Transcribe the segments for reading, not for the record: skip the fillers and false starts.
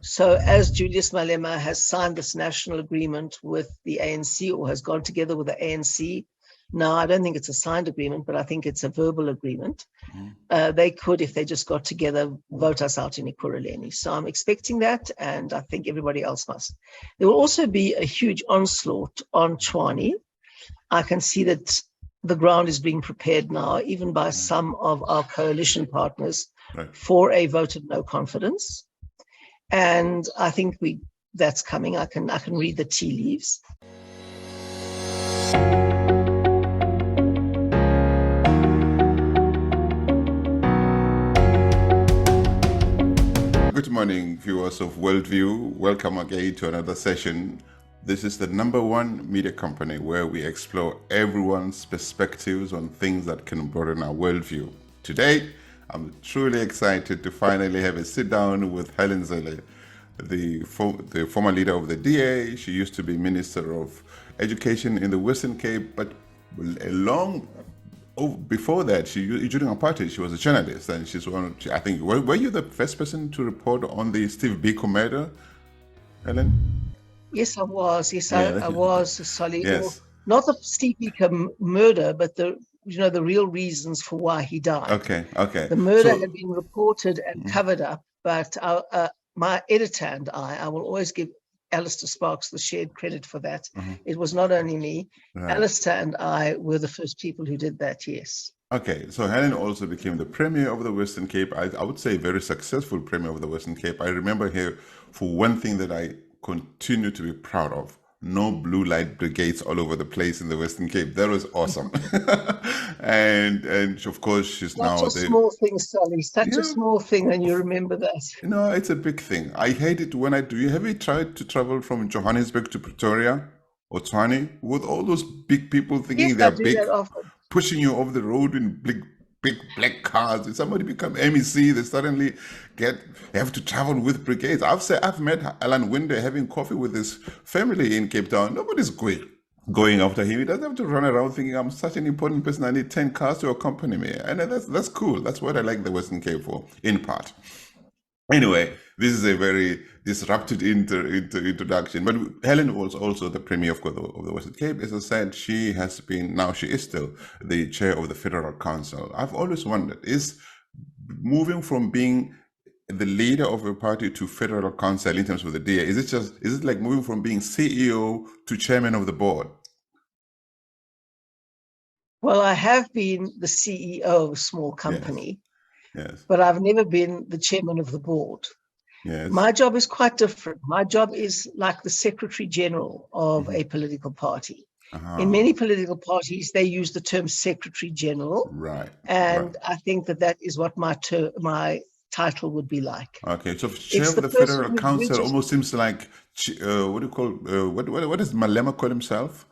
So as Julius Malema has signed this national agreement with the ANC, or has gone together with the ANC, now I don't think it's a signed agreement, but I think it's a verbal agreement. They could, if they just got together, vote us out in Ekurhuleni. So I'm expecting that, and I think everybody else must. There will also be a huge onslaught on Tshwane. I can see that the ground is being prepared now, even by some of our coalition partners, for a vote of no confidence. And I think that's coming. I can read the tea leaves. Good morning, viewers of WorldView. Welcome again to another session. This is the #1 media company where we explore everyone's perspectives on things that can broaden our worldview. Today, I'm truly excited to finally have a sit down with Helen Zille, the former leader of the DA. She used to be Minister of Education in the Western Cape, but before that, during apartheid, she was a journalist, and she's one. I think were you the first person to report on the Steve Biko murder, Helen? Yes, I was. Yes, I was, Solly. Yes. Not the Steve Biko murder, but the real reasons for why he died. Okay. The murder had been reported and covered up, but my editor and I will always give Alistair Sparks the shared credit for that. It was not only me. Right. Alistair and I were the first people who did that, yes. Okay, so Helen also became the Premier of the Western Cape. I would say very successful Premier of the Western Cape. I remember her for one thing that I continue to be proud of. No blue light brigades all over the place in the Western Cape. That was awesome. and of course, she's now a small thing, Sally. Such a small thing, and you remember that. No, it's a big thing. I hate it when I do. Have you tried to travel from Johannesburg to Pretoria or Tshwane with all those big people thinking they're big, pushing you off the road in big black cars? If somebody become MEC, they suddenly have to travel with brigades. I've met Alan Winde having coffee with his family in Cape Town. Nobody's going after him. He doesn't have to run around thinking I'm such an important person. I need 10 cars to accompany me. And that's cool. That's what I like the Western Cape for, in part. Anyway, this is a very disrupted introduction. But Helen was also the Premier of the Western Cape. As I said, she is still the chair of the Federal Council. I've always wondered, is moving from being the leader of a party to Federal Council in terms of the DA, is it like moving from being CEO to chairman of the board? Well, I have been the CEO of a small company. Yes. But I've never been the chairman of the board. Yes. My job is quite different. My job is like the Secretary General of a political party. In many political parties, they use the term Secretary General. Right. And I think that is what my title would be like. Okay, so chair of the Federal Council almost seems like, what do you call, what does Malema call himself?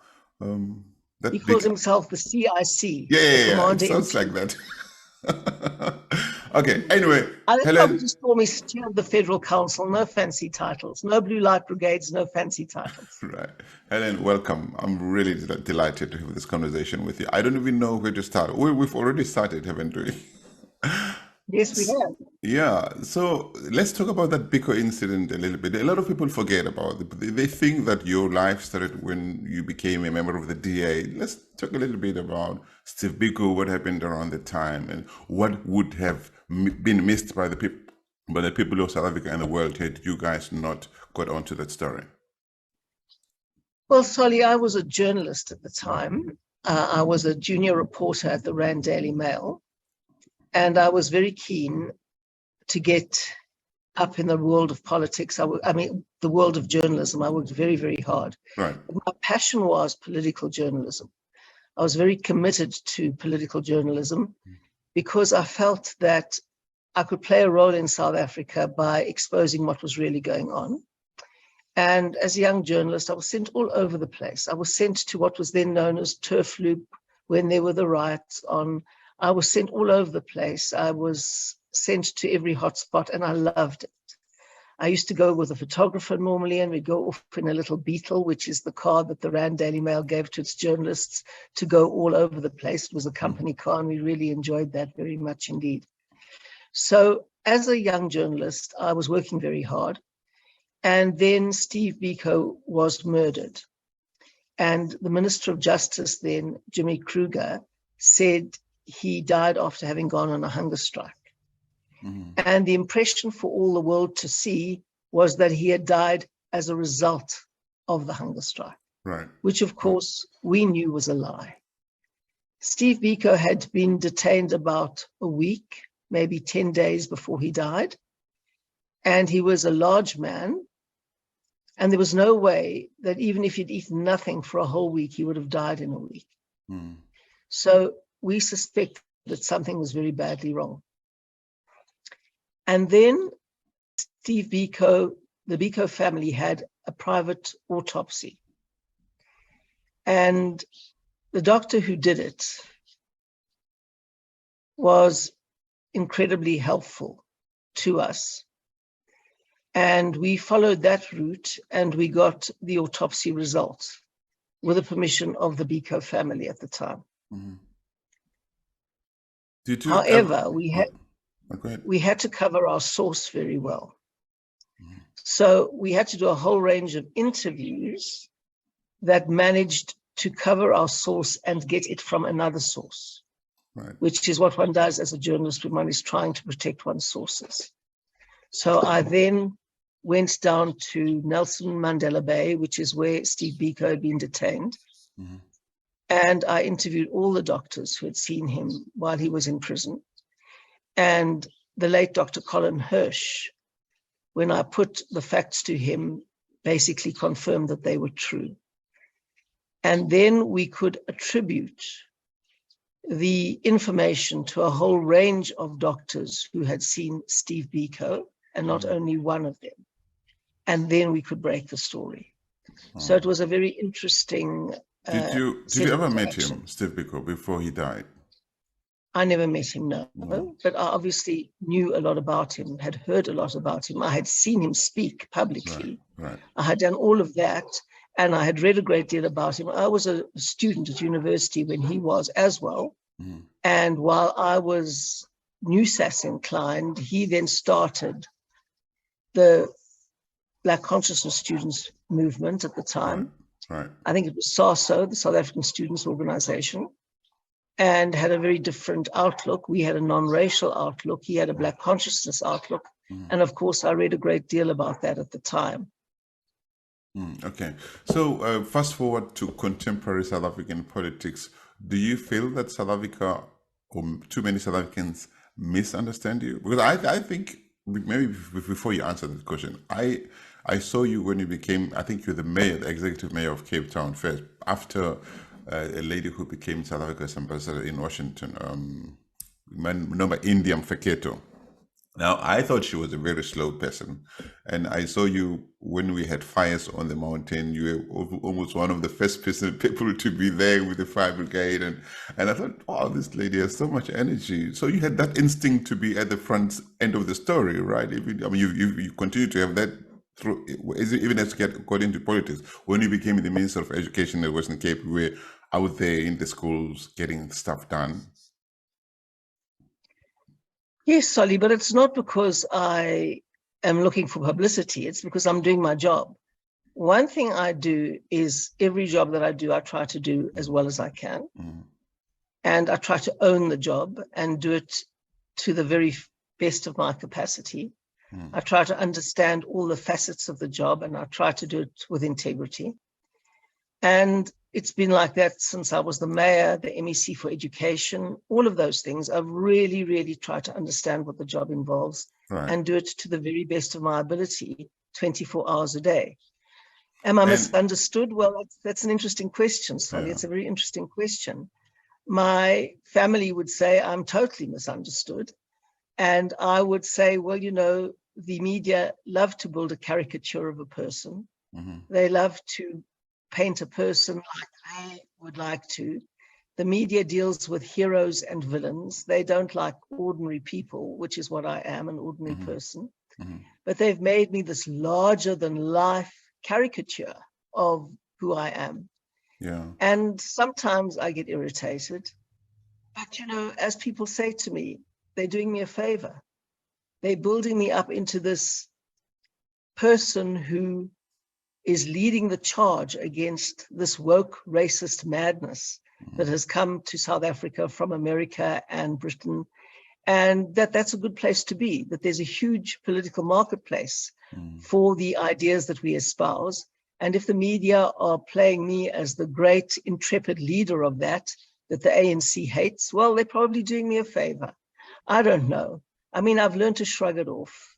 He calls himself the CIC. Yeah, it sounds like that. Okay, anyway, Helen, just call me chair of the Federal Council. No fancy titles, no blue light brigades, no fancy titles. Right. Helen, welcome. I'm really delighted to have this conversation with you. I don't even know where to start. We've already started, haven't we? Yes, we have. Yeah, so let's talk about that Biko incident a little bit. A lot of people forget about it. They think that your life started when you became a member of the DA. Let's talk a little bit about Steve Biko, what happened around the time, and what would have been missed by the people of South Africa and the world had you guys not got onto that story. Well, Solly, I was a journalist at the time. I was a junior reporter at the Rand Daily Mail. And I was very keen to get up in the world of politics. The world of journalism. I worked very, very hard. Right. My passion was political journalism. I was very committed to political journalism because I felt that I could play a role in South Africa by exposing what was really going on. And as a young journalist, I was sent all over the place. I was sent to what was then known as Turf Loop when there were the riots on. I was sent all over the place. I was sent to every hotspot, and I loved it. I used to go with a photographer normally, and we'd go off in a little Beetle, which is the car that the Rand Daily Mail gave to its journalists to go all over the place. It was a company car, and we really enjoyed that very much indeed. So as a young journalist, I was working very hard. And then Steve Biko was murdered. And the Minister of Justice then, Jimmy Kruger, said he died after having gone on a hunger strike. And the impression for all the world to see was that he had died as a result of the hunger strike, right, which of course we knew was a lie. Steve Biko had been detained about a week, maybe 10 days before he died. And he was a large man. And there was no way that even if he'd eaten nothing for a whole week, he would have died in a week. So we suspect that something was very badly wrong. And then Steve Biko, the Biko family had a private autopsy. And the doctor who did it was incredibly helpful to us. And we followed that route and we got the autopsy results with the permission of the Biko family at the time. However, we had to cover our source very well. So we had to do a whole range of interviews that managed to cover our source and get it from another source, which is what one does as a journalist when one is trying to protect one's sources. So I then went down to Nelson Mandela Bay, which is where Steve Biko had been detained. And I interviewed all the doctors who had seen him while he was in prison. And the late Dr. Colin Hirsch, when I put the facts to him, basically confirmed that they were true. And then we could attribute the information to a whole range of doctors who had seen Steve Biko, and not only one of them. And then we could break the story. So it was a very interesting. Did you ever meet him, Steve Biko, before he died? I never met him, no. But I obviously knew a lot about him, had heard a lot about him. I had seen him speak publicly. I had done all of that, and I had read a great deal about him. I was a student at university when he was as well. And while I was NUSAS inclined, he then started the Black Consciousness Students Movement at the time. I think it was SASO, the South African Students Organization, and had a very different outlook. We had a non-racial outlook. He had a Black consciousness outlook. And of course, I read a great deal about that at the time. Okay. So fast forward to contemporary South African politics. Do you feel that South Africa, or too many South Africans, misunderstand you? Because I think, maybe before you answer this question, I saw you when you became, I think you're the mayor, the executive mayor of Cape Town first, after a lady who became South Africa's ambassador in Washington, India Mfeketo. Now, I thought she was a very slow person. And I saw you when we had fires on the mountain. You were almost one of the first people to be there with the fire brigade. And I thought, wow, this lady has so much energy. So you had that instinct to be at the front end of the story, right? You continue to have that through, even as you got into politics. When you became the Minister of Education in the Western Cape, we were out there in the schools getting stuff done. Yes, Solly, but it's not because I am looking for publicity. It's because I'm doing my job. One thing I do is every job that I do, I try to do as well as I can. And I try to own the job and do it to the very best of my capacity. I try to understand all the facets of the job, and I try to do it with integrity. And it's been like that since I was the mayor, the MEC for education, all of those things. I've really, really tried to understand what the job involves and do it to the very best of my ability, 24 hours a day. Am I misunderstood? Well, that's an interesting question, Sonny. It's a very interesting question. My family would say I'm totally misunderstood. And I would say, well, you know, the media love to build a caricature of a person. They love to paint a person like they would like to. The media deals with heroes and villains. They don't like ordinary people, which is what I am, an ordinary person. But they've made me this larger than life caricature of who I am. And sometimes I get irritated. But, you know, as people say to me, they're doing me a favor. They're building me up into this person who is leading the charge against this woke racist madness that has come to South Africa from America and Britain, and that's a good place to be, that there's a huge political marketplace for the ideas that we espouse. And if the media are playing me as the great intrepid leader of that the ANC hates, well, they're probably doing me a favor. I don't know. I mean, I've learned to shrug it off.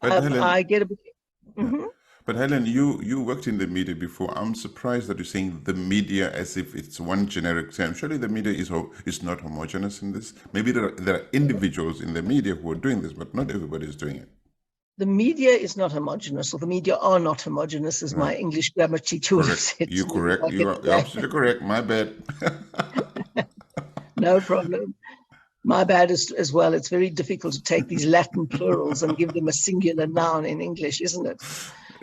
But Helen, I get a bit... But Helen, you worked in the media before. I'm surprised that you're saying the media as if it's one generic term. Surely the media is not homogeneous in this. Maybe there are individuals in the media who are doing this, but not everybody is doing it. The media is not homogeneous, or the media are not homogeneous, as my English grammar teacher would have said. You're correct. You're absolutely correct. My bad. No problem. My bad as well. It's very difficult to take these Latin plurals and give them a singular noun in English, isn't it?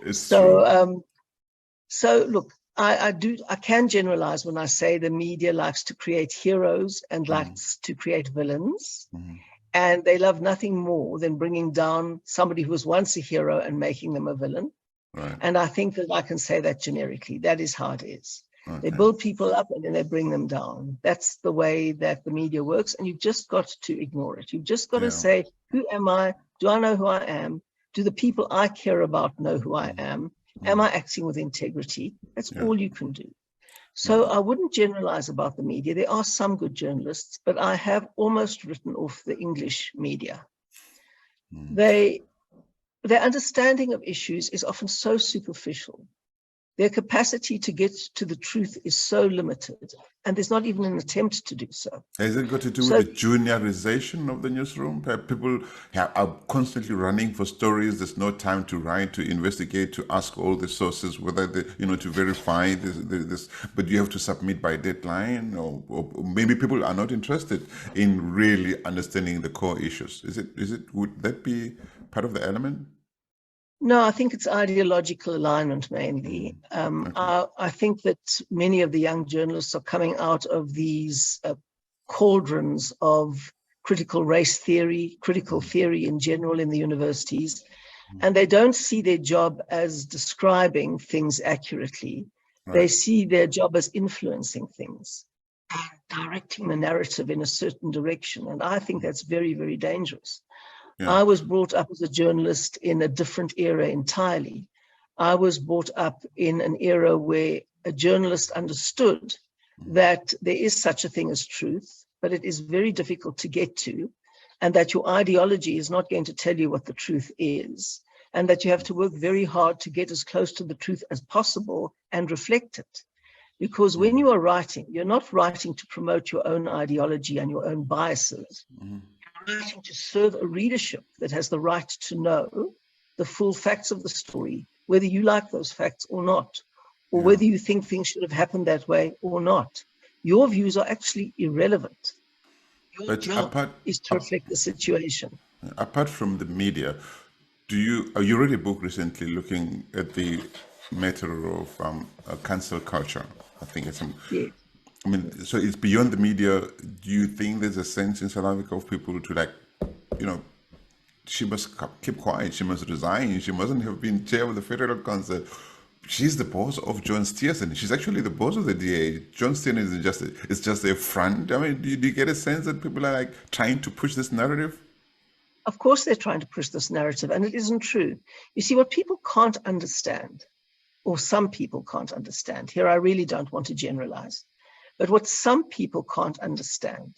It's true. So look, I can generalize when I say the media likes to create heroes and likes to create villains. And they love nothing more than bringing down somebody who was once a hero and making them a villain. Right. And I think that I can say that generically. That is how it is. Okay. They build people up and then they bring them down. That's the way that the media works. And you've just got to ignore it. You've just got to say, who am I? Do I know who I am? Do the people I care about know who I am? Am I acting with integrity? That's all you can do. So I wouldn't generalize about the media. There are some good journalists, but I have almost written off the English media. Their understanding of issues is often so superficial. Their capacity to get to the truth is so limited, and there's not even an attempt to do so. Has it got to do with the juniorization of the newsroom? People are constantly running for stories. There's no time to write, to investigate, to ask all the sources, whether they, to verify this. But you have to submit by deadline, or maybe people are not interested in really understanding the core issues. Would that be part of the element? No, I think it's ideological alignment mainly. I think that many of the young journalists are coming out of these cauldrons of critical race theory, critical theory in general in the universities, and they don't see their job as describing things accurately. They see their job as influencing things and directing the narrative in a certain direction. And I think that's very, very dangerous. I was brought up as a journalist in a different era entirely. I was brought up in an era where a journalist understood that there is such a thing as truth, but it is very difficult to get to, and that your ideology is not going to tell you what the truth is, and that you have to work very hard to get as close to the truth as possible and reflect it. Because when you are writing, you're not writing to promote your own ideology and your own biases. Writing to serve a readership that has the right to know the full facts of the story, whether you like those facts or not, or whether you think things should have happened that way or not. Your views are actually irrelevant. Your job is to reflect the situation. Apart from the media, you read a book recently looking at the matter of cancel culture? I think it's yes. I mean, so it's beyond the media. Do you think there's a sense in South Africa of people to she must keep quiet, she must resign, she mustn't have been chair of the Federal Council? She's the boss of John Steenhuisen. She's actually the boss of the DA. John Steenhuisen is just a front. I mean, do you get a sense that people are trying to push this narrative? Of course they're trying to push this narrative, and it isn't true. You see, what people can't understand, or some people can't understand, here I really don't want to generalize, but what some people can't understand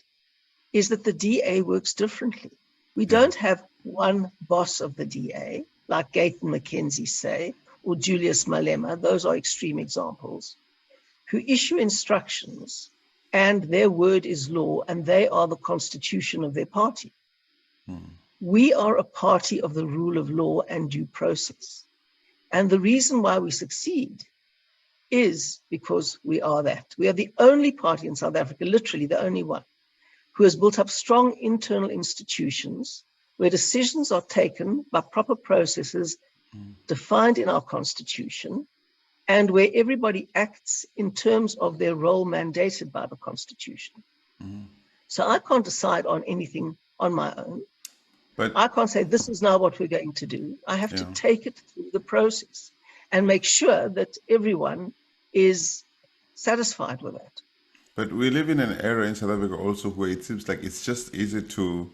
is that the DA works differently. We don't have one boss of the DA, like Gayton McKenzie say, or Julius Malema. Those are extreme examples, who issue instructions and their word is law, and they are the constitution of their party. We are a party of the rule of law and due process. And the reason why we succeed is because we are that. We are the only party in South Africa, literally the only one, who has built up strong internal institutions where decisions are taken by proper processes defined in our constitution, and where everybody acts in terms of their role mandated by the constitution. So I can't decide on anything on my own. But I can't say this is now what we're going to do. I have to take it through the process and make sure that everyone is satisfied with that. But we live in an era in South Africa also where it seems like it's just easy to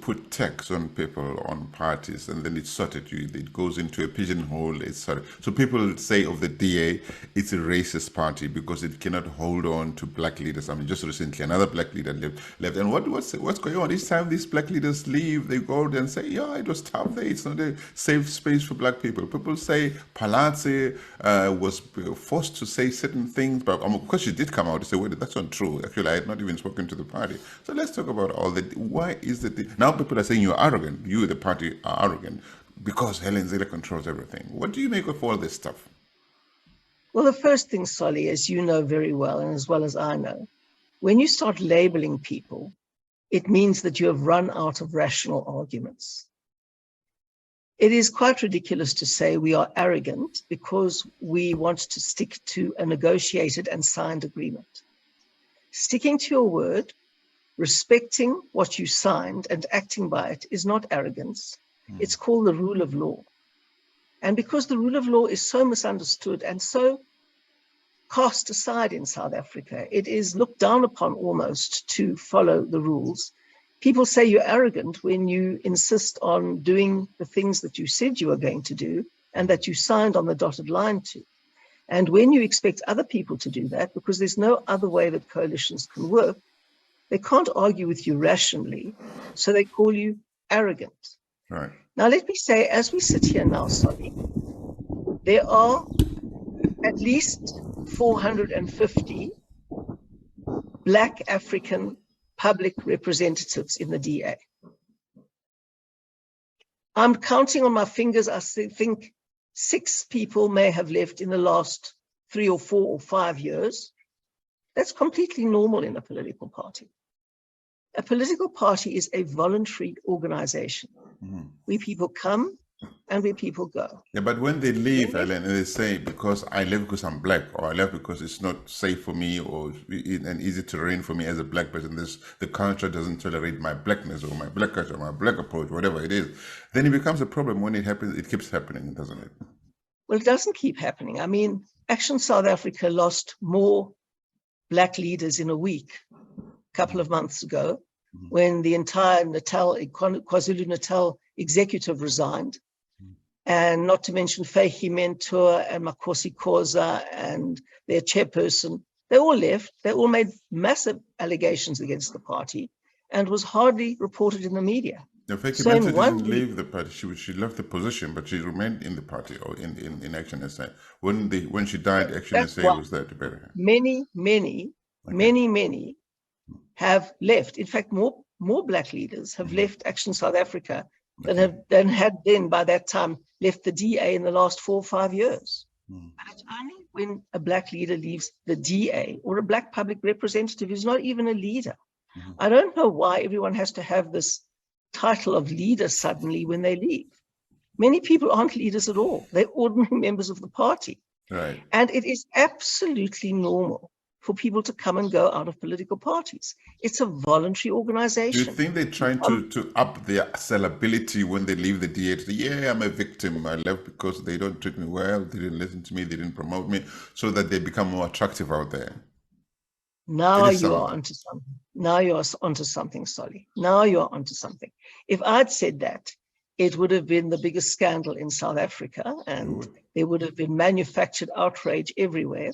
put tax on people, on parties, and then it's sorted. It goes into a pigeonhole. It's sorted. So people say of the DA, it's a racist party because it cannot hold on to black leaders. I mean, just recently, another black leader left. And what's going on? Each time these black leaders leave, they go and say, yeah, it was tough there. It's not a safe space for black people. People say Phalatse was forced to say certain things, but of course she did come out and say, wait, that's not true. Actually, I had not even spoken to the party. So let's talk about all that. Why is it? Now people are saying you're arrogant. You, the party, are arrogant because Helen Zille controls everything. What do you make of all this stuff? Well, the first thing, Solly, as you know very well, and as well as I know, when you start labeling people, it means that you have run out of rational arguments. It is quite ridiculous to say we are arrogant because we want to stick to a negotiated and signed agreement. Sticking to your word, respecting what you signed and acting by it is not arrogance. It's called the rule of law. And because the rule of law is so misunderstood and so cast aside in South Africa, it is looked down upon almost to follow the rules. People say you're arrogant when you insist on doing the things that you said you were going to do and that you signed on the dotted line to. And when you expect other people to do that, because there's no other way that coalitions can work, they can't argue with you rationally, so they call you arrogant. Right. Now, let me say, as we sit here now, Solly, there are at least 450 Black African public representatives in the DA. I'm counting on my fingers. I think 6 people may have left in the last 3 or 4 or 5 years. That's completely normal in a political party. A political party is a voluntary organization where people come and where people go. Yeah, but when they leave, Helen, and they say, because I left because I'm black, or I left because it's not safe for me or and easy terrain for me as a black person, the culture doesn't tolerate my blackness or my black culture, my black approach, whatever it is, then it becomes a problem. When it happens, it keeps happening, doesn't it? Well, it doesn't keep happening. I mean, Action South Africa lost more black leaders in a week a couple of months ago when the entire KwaZulu-Natal executive resigned. And not to mention Mpho and Makosi Khoza and their chairperson, they all left. They all made massive allegations against the party and was hardly reported in the media. No, Mpho didn't leave the party. She left the position, but she remained in the party or in Action SA. When she died, Action SA was there to bury her. Many have left. In fact, more black leaders have left Action South Africa than had then by that time left the DA in the last 4 or 5 years. And it's only when a black leader leaves the DA or a black public representative who's not even a leader. I don't know why everyone has to have this title of leader suddenly when they leave. Many people aren't leaders at all. They're ordinary members of the party. Right. And it is absolutely normal for people to come and go out of political parties. It's a voluntary organization. Do you think they're trying to up their sellability when they leave the DA? To say, yeah, I'm a victim. I left because they don't treat me well. They didn't listen to me. They didn't promote me, so that they become more attractive out there. Now you are onto something. Now you are onto something, Solly. Now you are onto something. If I'd said that, it would have been the biggest scandal in South Africa, and there would have been manufactured outrage everywhere.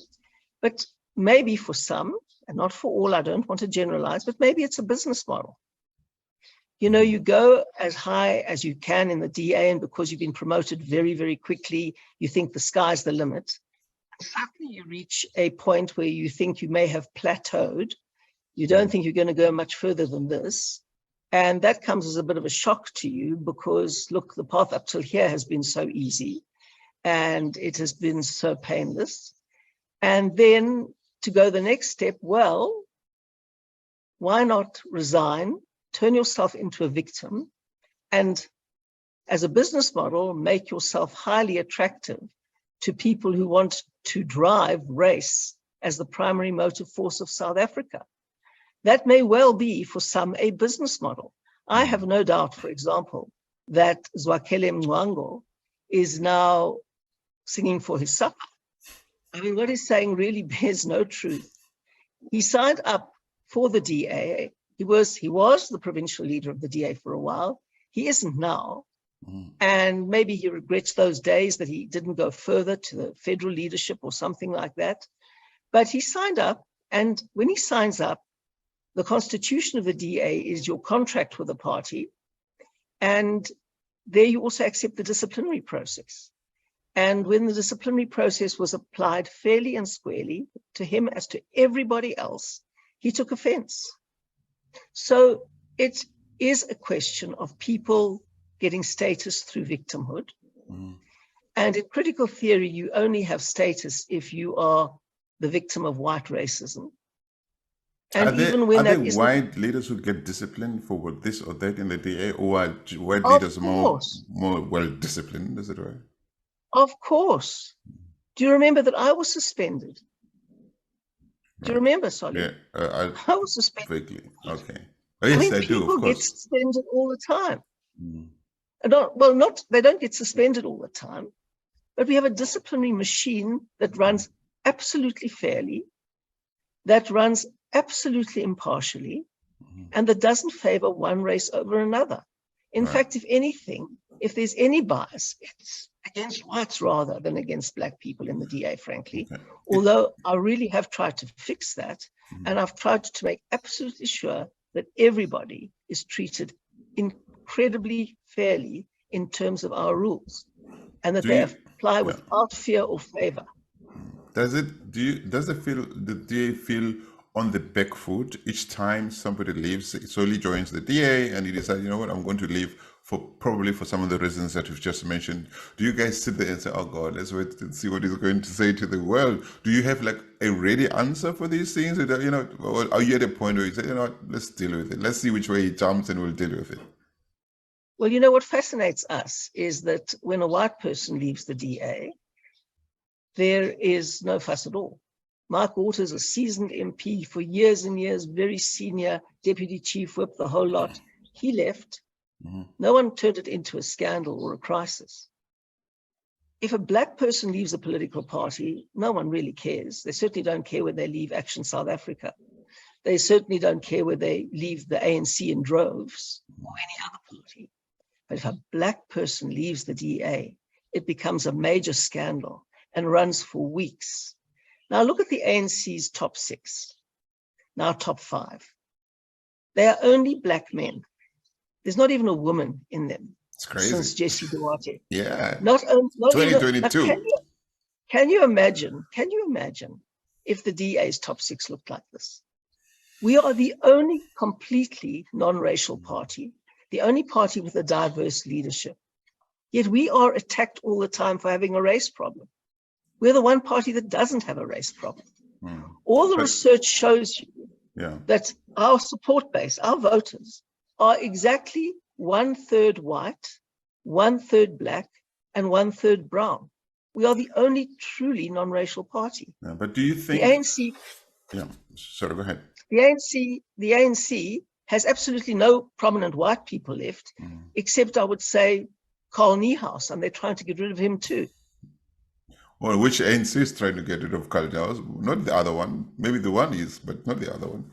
But maybe for some, and not for all, I don't want to generalize, but maybe it's a business model. You know, you go as high as you can in the DA, and because you've been promoted very, very quickly, you think the sky's the limit. And suddenly you reach a point where you think you may have plateaued. You don't think you're going to go much further than this. And that comes as a bit of a shock to you because, look, the path up till here has been so easy and it has been so painless. And then to go the next step, well, why not resign, turn yourself into a victim, and as a business model, make yourself highly attractive to people who want to drive race as the primary motive force of South Africa. That may well be for some a business model. I have no doubt, for example, that Zwakele Mngwango is now singing for his supper. I mean, what he's saying really bears no truth. He signed up for the DA. He was the provincial leader of the DA for a while. He isn't now. And maybe he regrets those days that he didn't go further to the federal leadership or something like that. But he signed up. And when he signs up, the constitution of the DA is your contract with the party. And there you also accept the disciplinary process. And when the disciplinary process was applied fairly and squarely to him as to everybody else, he took offense. So it is a question of people getting status through victimhood. And in critical theory, you only have status if you are the victim of white racism. And are there white leaders who get disciplined for this or that in the DA, or are white leaders more well-disciplined, is it right? Of course. Do you remember that I was suspended? Do you remember, Solly? Yeah, I was suspended. Vaguely. Okay. Oh, yes, I do, of course. People get suspended all the time. They don't get suspended all the time, but we have a disciplinary machine that runs absolutely fairly, that runs absolutely impartially, and that doesn't favor one race over another. In fact, if anything, if there's any bias, it's against whites rather than against black people in the DA, frankly. Although I really have tried to fix that, and I've tried to make absolutely sure that everybody is treated incredibly fairly in terms of our rules, and that they apply without fear or favor. Does the DA feel on the back foot each time somebody leaves, solely joins the DA, and he decides, you know what, I'm going to leave probably for some of the reasons that you've just mentioned? Do you guys sit there and say, oh God, let's wait and see what he's going to say to the world? Do you have like a ready answer for these things? Or, or are you at a point where you say, you know what, let's deal with it. Let's see which way he jumps and we'll deal with it. Well, what fascinates us is that when a white person leaves the DA, there is no fuss at all. Mark Waters, a seasoned MP for years and years, very senior deputy chief whip, the whole lot. He left. No one turned it into a scandal or a crisis. If a black person leaves a political party, no one really cares. They certainly don't care when they leave Action South Africa. They certainly don't care when they leave the ANC in droves or any other party. But if a black person leaves the DA, it becomes a major scandal and runs for weeks. Now look at the ANC's top 6, now top 5. They are only black men. There's not even a woman in them. It's crazy. Since Jesse Duarte. Yeah. Not 2022. Can you imagine if the DA's top 6 looked like this? We are the only completely non-racial party, the only party with a diverse leadership. Yet we are attacked all the time for having a race problem. We're the one party that doesn't have a race problem. All the research shows you that our support base, our voters, are exactly 1/3 white, 1/3 black, and 1/3 brown. We are the only truly non-racial party. Yeah, but do you think the ANC? Yeah, sorry, go ahead. The ANC has absolutely no prominent white people left, except I would say Carl Niehaus, and they're trying to get rid of him too. Well, which ANC is trying to get rid of Carl Niehaus? Not the other one. Maybe the one is, but not the other one.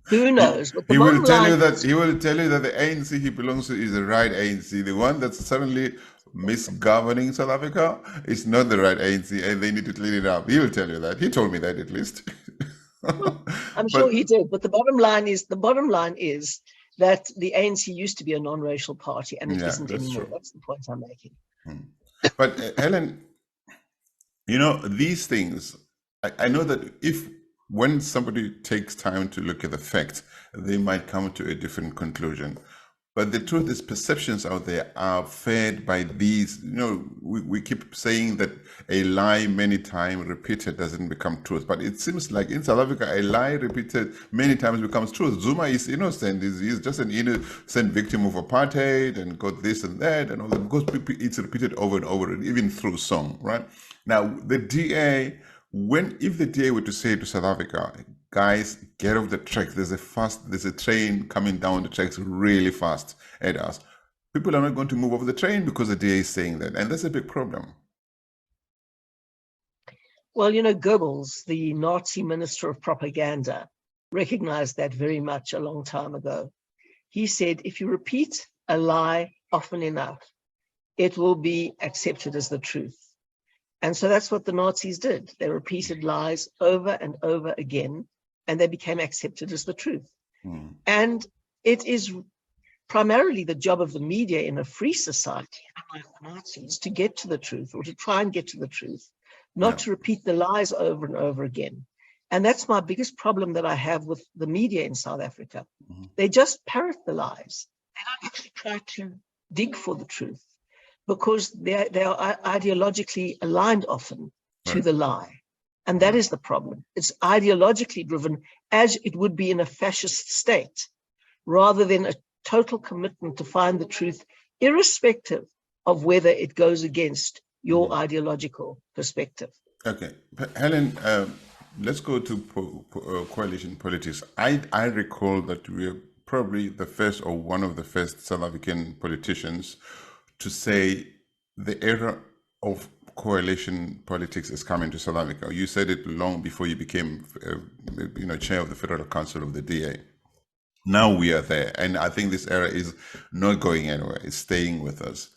Who knows? But he will tell you that the ANC he belongs to is the right ANC. The one that's suddenly misgoverning South Africa is not the right ANC, and they need to clean it up. He will tell you that. He told me that at least. Well, I'm sure he did. But the bottom line is that the ANC used to be a non-racial party, and it isn't anymore. True. That's the point I'm making. But Helen, these things, I know that when somebody takes time to look at the facts, they might come to a different conclusion. But the truth is, perceptions out there are fed by these. We keep saying that a lie many times repeated doesn't become truth. But it seems like in South Africa, a lie repeated many times becomes truth. Zuma is innocent. He's just an innocent victim of apartheid and got this and that and all that, because it's repeated over and over, even through song, right? Now, the DA if the DA were to say to South Africa, guys, get off the track, there's a train coming down the tracks really fast at us, people are not going to move off the train because the DA is saying that, and that's a big problem. Well, you know, Goebbels, the Nazi minister of propaganda, recognized that very much a long time ago. He said, if you repeat a lie often enough, it will be accepted as the truth. And so that's what the Nazis did. They repeated lies over and over again, and they became accepted as the truth. And it is primarily the job of the media in a free society, unlike the Nazis, to get to the truth, or to try and get to the truth, not to repeat the lies over and over again. And that's my biggest problem that I have with the media in South Africa. They just parrot the lies. They don't actually try to dig for the truth, because they are ideologically aligned often to the lie. And that is the problem. It's ideologically driven, as it would be in a fascist state, rather than a total commitment to find the truth, irrespective of whether it goes against your ideological perspective. Okay, Helen, let's go to coalition politics. I recall that we are probably the first, or one of the first, South African politicians to say the era of coalition politics is coming to South Africa. You said it long before you became, chair of the Federal Council of the DA. Now we are there, and I think this era is not going anywhere. It's staying with us.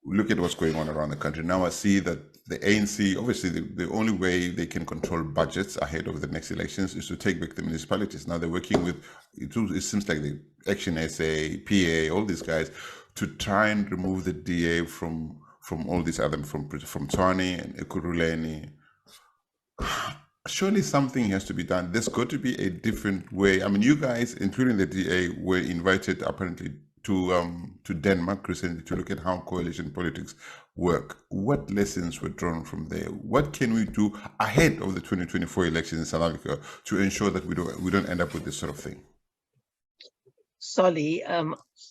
Look at what's going on around the country. Now I see that the ANC, obviously the only way they can control budgets ahead of the next elections is to take back the municipalities. Now they're working with, it seems like the Action SA, PA, all these guys, to try and remove the DA from all these other, from Tshwane and Ekurhuleni. Surely something has to be done. There's got to be a different way. I mean, you guys, including the DA, were invited apparently to Denmark recently to look at how coalition politics work. What lessons were drawn from there? What can we do ahead of the 2024 elections in South Africa to ensure that we don't end up with this sort of thing? Solly,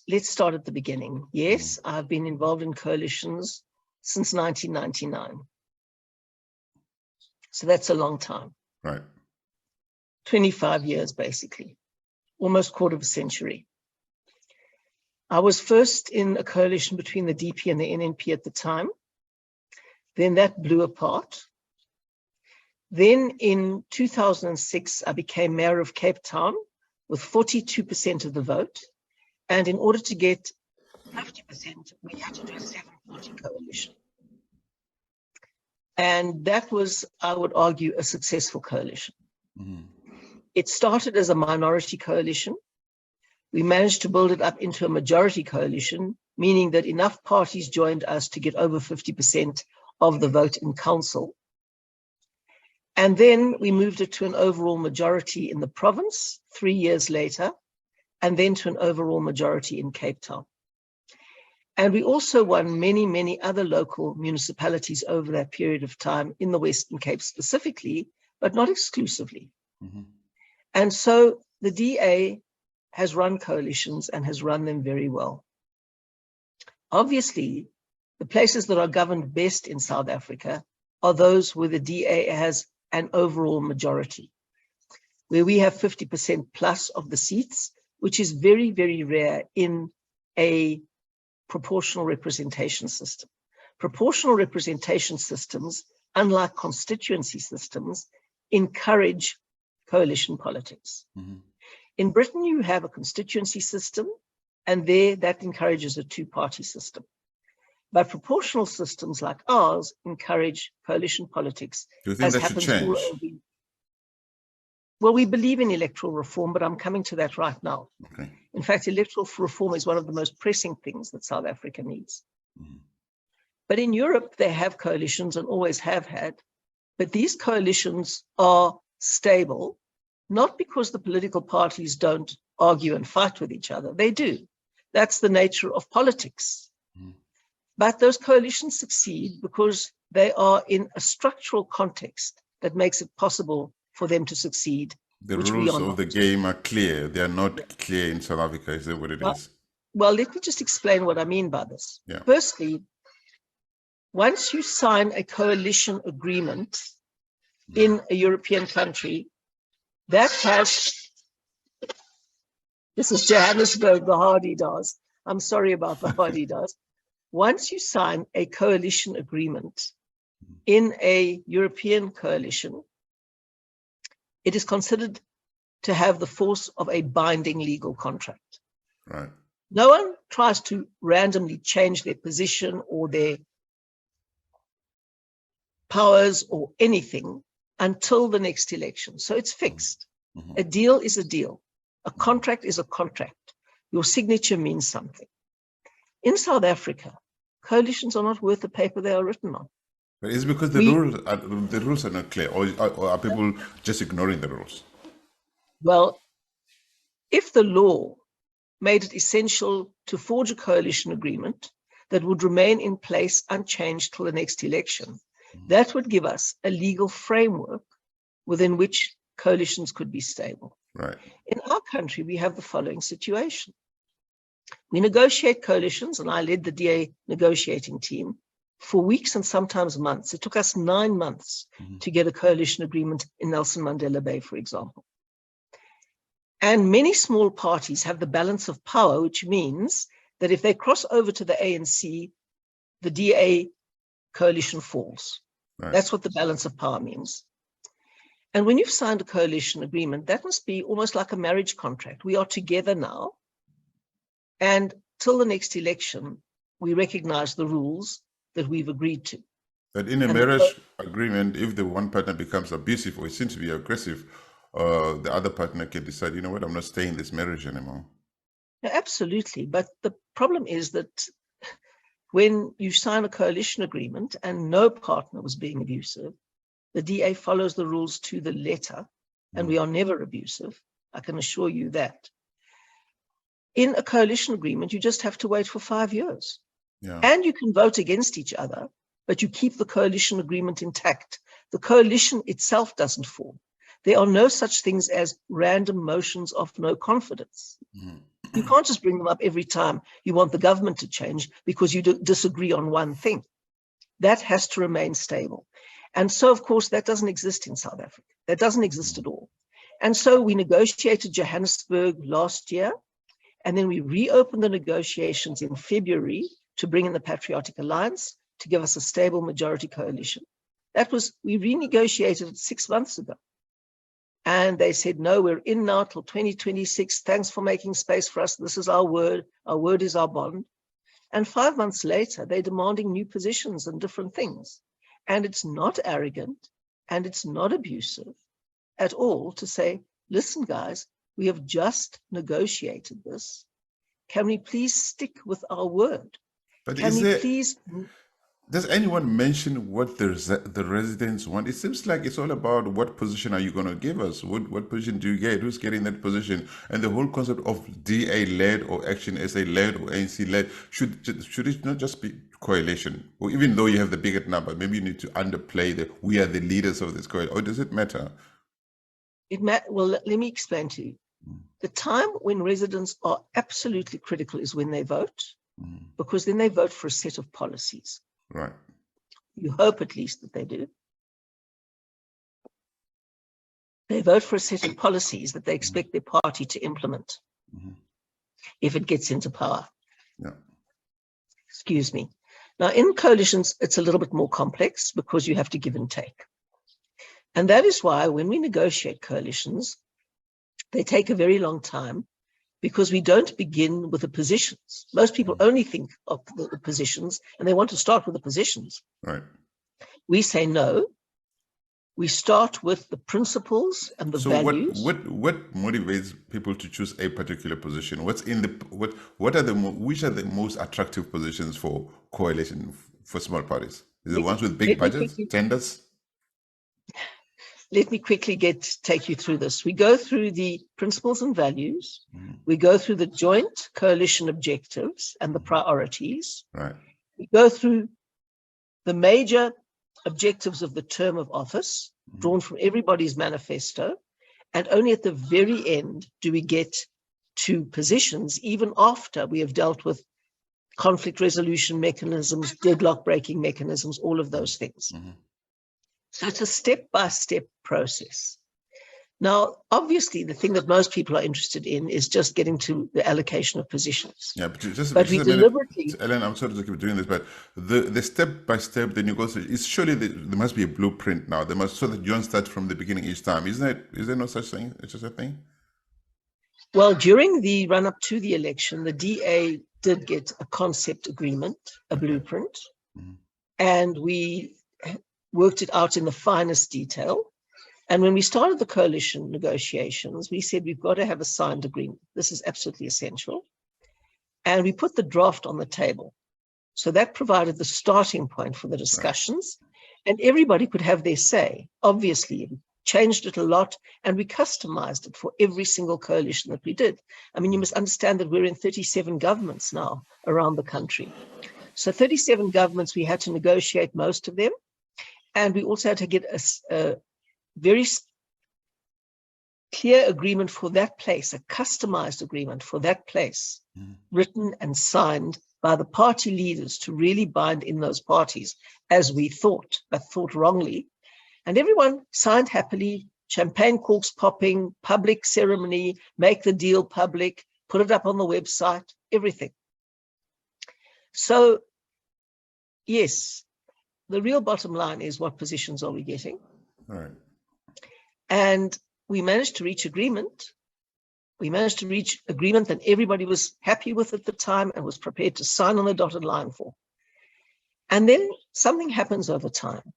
let's start at the beginning. Yes, I've been involved in coalitions since 1999. So that's a long time. Right. 25 years, basically, almost quarter of a century. I was first in a coalition between the DP and the NNP at the time. Then that blew apart. Then in 2006, I became mayor of Cape Town with 42% of the vote. And in order to get 50%, we had to do a 7-party coalition. And that was, I would argue, a successful coalition. It started as a minority coalition. We managed to build it up into a majority coalition, meaning that enough parties joined us to get over 50% of the vote in council. And then we moved it to an overall majority in the province 3 years later, and then to an overall majority in Cape Town. And we also won many, many other local municipalities over that period of time in the Western Cape specifically, but not exclusively. And so the DA has run coalitions and has run them very well. Obviously, the places that are governed best in South Africa are those where the DA has an overall majority, where we have 50% plus of the seats, which is very, very rare in a proportional representation system. Proportional representation systems, unlike constituency systems, encourage coalition politics. In Britain, you have a constituency system, and there that encourages a 2-party system. But proportional systems like ours encourage coalition politics. Do you think that should change? Well, we believe in electoral reform, but I'm coming to that right now. Okay. In fact, electoral reform is one of the most pressing things that South Africa needs. But in Europe, they have coalitions and always have had. But these coalitions are stable, not because the political parties don't argue and fight with each other. They do. That's the nature of politics. But those coalitions succeed because they are in a structural context that makes it possible for them to succeed. The rules of the game are clear. They are not clear in South Africa. Is that what it is? Well, let me just explain what I mean by this. Yeah. Firstly, once you sign a coalition agreement in a European country that has, this is Johannesburg, the Hardy-Dars. I'm sorry about the Hardy-Dars. Once you sign a coalition agreement in a European coalition, it is considered to have the force of a binding legal contract. Right. No one tries to randomly change their position or their powers or anything until the next election. So it's fixed. A deal is a deal. A contract is a contract. Your signature means something. In South Africa, coalitions are not worth the paper they are written on. But it's because the rules are not clear, or are people just ignoring the rules? Well, if the law made it essential to forge a coalition agreement that would remain in place unchanged till the next election, that would give us a legal framework within which coalitions could be stable. Right. In our country, we have the following situation. We negotiate coalitions, and I led the DA negotiating team for weeks and sometimes months. It took us 9 months to get a coalition agreement in Nelson Mandela Bay, for example. And many small parties have the balance of power, which means that if they cross over to the ANC, the DA coalition falls. Right. That's what the balance of power means. And when you've signed a coalition agreement, that must be almost like a marriage contract. We are together now. And till the next election, we recognize the rules that we've agreed to. But in a marriage agreement, if the one partner becomes abusive or seems to be aggressive, the other partner can decide, you know what, I'm not staying in this marriage anymore. Yeah, absolutely. But the problem is that when you sign a coalition agreement and no partner was being abusive, the DA follows the rules to the letter, and we are never abusive. I can assure you that. In a coalition agreement, you just have to wait for 5 years. Yeah. And you can vote against each other, but you keep the coalition agreement intact. The coalition itself doesn't fall. There are no such things as random motions of no confidence. You can't just bring them up every time you want the government to change because you disagree on one thing. That has to remain stable. And so, of course, that doesn't exist in South Africa. That doesn't exist at all. And so we negotiated Johannesburg last year, and then we reopened the negotiations in February to bring in the Patriotic Alliance to give us a stable majority coalition. We renegotiated it 6 months ago. And they said, no, we're in now till 2026. Thanks for making space for us. This is our word. Our word is our bond. And 5 months later, they're demanding new positions and different things. And it's not arrogant and it's not abusive at all to say, listen, guys, we have just negotiated this. Can we please stick with our word? But does anyone mention what the residents want? It seems like it's all about what position are you going to give us? What position do you get? Who's getting that position? And the whole concept of DA-led or Action SA-led or ANC-led, should it not just be coalition? Or even though you have the bigger number, maybe you need to underplay that we are the leaders of this coalition. Or does it matter? Well, let me explain to you. The time when residents are absolutely critical is when they vote, because then they vote for a set of policies. Right. You hope at least that they do. They vote for a set of policies that they expect their party to implement if it gets into power. Yeah. Excuse me. Now, in coalitions, it's a little bit more complex because you have to give and take. And that is why when we negotiate coalitions, they take a very long time because we don't begin with the positions. Most people only think of the positions and they want to start with the positions. Right. We say no. We start with the principles and the values. So what motivates people to choose a particular position? Which are the most attractive positions for coalition for small parties? Is it the ones with big budgets, tenders? Let me quickly take you through this. We go through the principles and values. We go through the joint coalition objectives and the priorities. Right. We go through the major objectives of the term of office, drawn from everybody's manifesto. And only at the very end do we get to positions, even after we have dealt with conflict resolution mechanisms, deadlock breaking mechanisms, all of those things. So it's a step-by-step process. Now, obviously, the thing that most people are interested in is just getting to the allocation of positions. Yeah, but we deliberately... Ellen, I'm sorry to keep doing this, but the step-by-step, the negotiation, is surely there must be a blueprint now. There must, so that you don't start from the beginning each time. Is there no such thing? It's just a thing? Well, during the run-up to the election, the DA did get a concept agreement, a blueprint, and we worked it out in the finest detail. And when we started the coalition negotiations, we said we've got to have a signed agreement. This is absolutely essential. And we put the draft on the table. So that provided the starting point for the discussions, and everybody could have their say. Obviously, we changed it a lot, and we customized it for every single coalition that we did. I mean, you must understand that we're in 37 governments now around the country. So 37 governments, we had to negotiate most of them. And we also had to get a very clear agreement for that place, a customized agreement for that place, written and signed by the party leaders to really bind in those parties, as we thought, but thought wrongly. And everyone signed happily, champagne corks popping, public ceremony, make the deal public, put it up on the website, everything. So, yes, the real bottom line is, what positions are we getting? Right. And we managed to reach agreement. We managed to reach agreement that everybody was happy with at the time and was prepared to sign on the dotted line for. And then something happens over time.